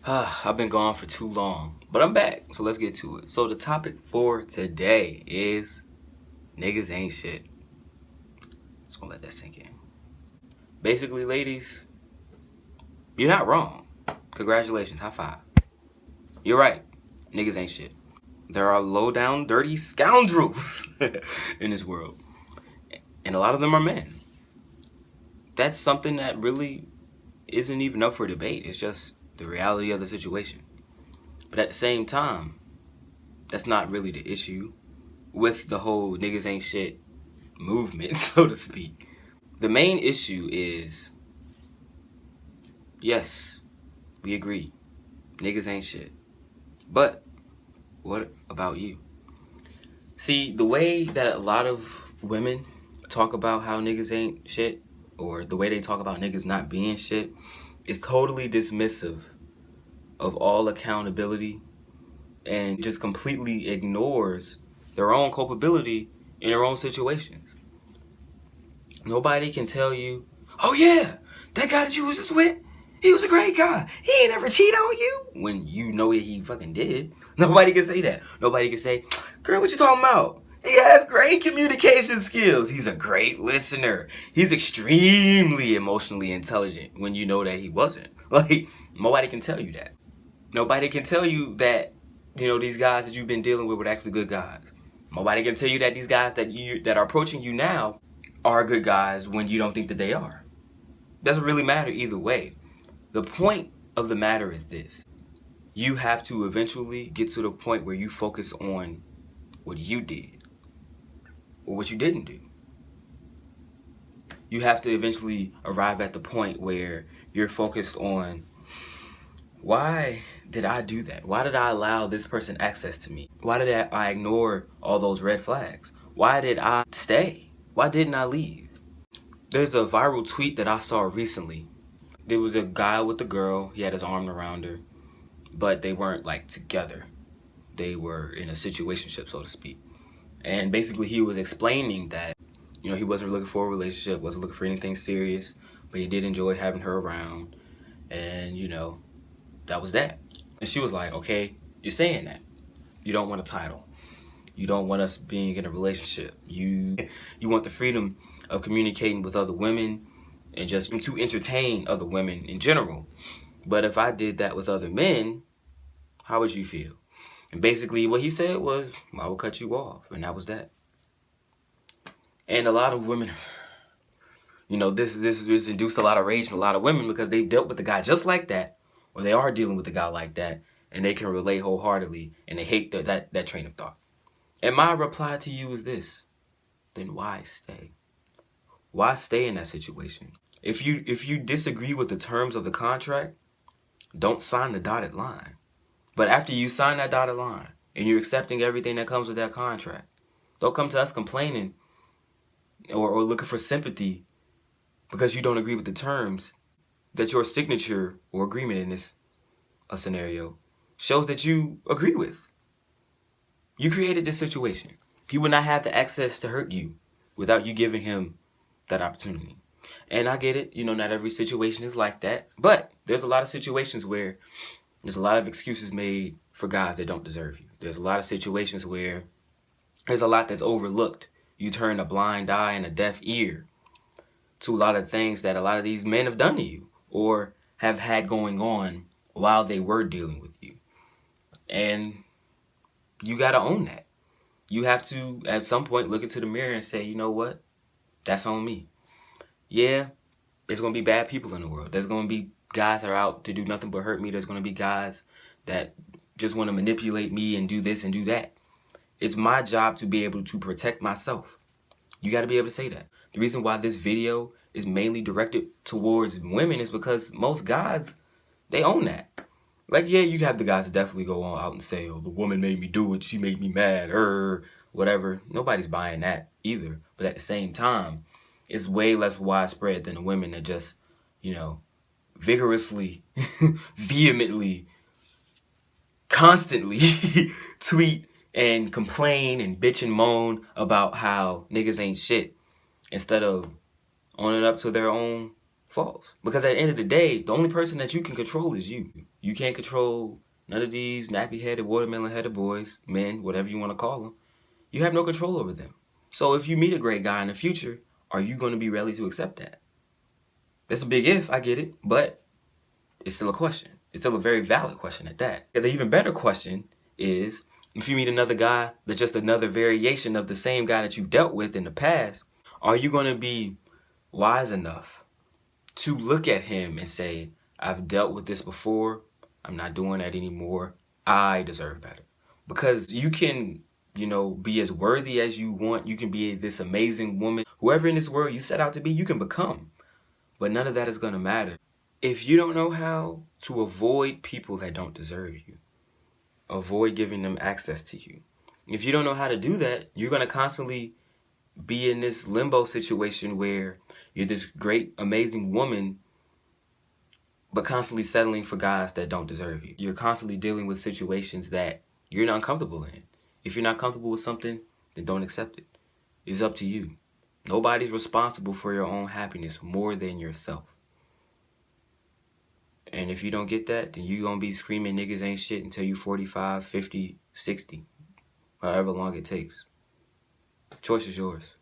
I've been gone for too long, but I'm back, so let's get to it. So the topic for today is niggas ain't shit. Just gonna let that sink in. Basically, ladies, you're not wrong. Congratulations, high five. You're right. Niggas ain't shit. There are low down, dirty scoundrels in this world, and a lot of them are men. That's something that really isn't even up for debate. It's just the reality of the situation. But at the same time, that's not really the issue with the whole niggas ain't shit movement, so to speak. The main issue is, yes, we agree, niggas ain't shit. But what about you? See, the way that a lot of women talk about how niggas ain't shit, or the way they talk about niggas not being shit, is totally dismissive of all accountability and just completely ignores their own culpability in their own situations. Nobody can tell you, oh yeah, that guy that you was just with, he was a great guy. He ain't ever cheated on you. When you know he fucking did. Nobody can say that. Nobody can say, girl, what you talking about? He has great communication skills. He's a great listener. He's extremely emotionally intelligent when you know that he wasn't. Like, nobody can tell you that. Nobody can tell you that, these guys that you've been dealing with were actually good guys. Nobody can tell you that these guys that are approaching you now are good guys when you don't think that they are. Doesn't really matter either way. The point of the matter is this. You have to eventually get to the point where you focus on what you did or what you didn't do. You have to eventually arrive at the point where you're focused on, why did I do that? Why did I allow this person access to me? Why did I ignore all those red flags? Why did I stay? Why didn't I leave? There's a viral tweet that I saw recently. There was a guy with a girl. He had his arm around her, but they weren't like together. They were in a situationship, so to speak. And basically he was explaining that, he wasn't looking for a relationship, wasn't looking for anything serious, but he did enjoy having her around. And, that was that. And she was like, okay, you're saying that. You don't want a title. You don't want us being in a relationship. You want the freedom of communicating with other women and just to entertain other women in general. But if I did that with other men, how would you feel? And basically what he said was, I will cut you off. And that was that. And a lot of women, this induced a lot of rage in a lot of women because they've dealt with a guy just like that, or they are dealing with a guy like that, and they can relate wholeheartedly, and they hate that train of thought. And my reply to you is this: then why stay? Why stay in that situation? If you disagree with the terms of the contract, don't sign the dotted line. But after you sign that dotted line and you're accepting everything that comes with that contract, don't come to us complaining or looking for sympathy because you don't agree with the terms that your signature or agreement in this scenario shows that you agree with. You created this situation. He would not have the access to hurt you without you giving him that opportunity. And I get it, not every situation is like that, but there's a lot of situations where there's a lot of excuses made for guys that don't deserve you. There's a lot of situations where there's a lot that's overlooked. You turn a blind eye and a deaf ear to a lot of things that a lot of these men have done to you or have had going on while they were dealing with you. And you got to own that. You have to, at some point, look into the mirror and say, you know what? That's on me. Yeah, there's going to be bad people in the world. There's going to be guys that are out to do nothing but hurt me. There's going to be guys that just want to manipulate me and do this and do that. It's my job to be able to protect myself. You got to be able to say that. The reason why this video is mainly directed towards women is because most guys, they own that. Like, yeah, you have the guys that definitely go on out and say, oh, the woman made me do it. She made me mad, or whatever. Nobody's buying that either. But at the same time, it's way less widespread than the women that just, vigorously, vehemently, constantly tweet and complain and bitch and moan about how niggas ain't shit instead of owning up to their own False. Because at the end of the day, the only person that you can control is you. You can't control none of these nappy-headed, watermelon-headed boys, men, whatever you want to call them. You have no control over them. So if you meet a great guy in the future, are you going to be ready to accept that? That's a big if, I get it, but it's still a question. It's still a very valid question at that. And the even better question is, if you meet another guy that's just another variation of the same guy that you dealt with in the past, are you going to be wise enough to look at him and say, I've dealt with this before, I'm not doing that anymore, I deserve better? Because you can, be as worthy as you want, you can be this amazing woman, whoever in this world you set out to be, you can become. But none of that is going to matter if you don't know how to avoid people that don't deserve you. Avoid giving them access to you. If you don't know how to do that, you're going to constantly be in this limbo situation where you're this great, amazing woman, but constantly settling for guys that don't deserve you. You're constantly dealing with situations that you're not comfortable in. If you're not comfortable with something, then don't accept it. It's up to you. Nobody's responsible for your own happiness more than yourself. And if you don't get that, then you're going to be screaming niggas ain't shit until you're 45, 50, 60, however long it takes. The choice is yours.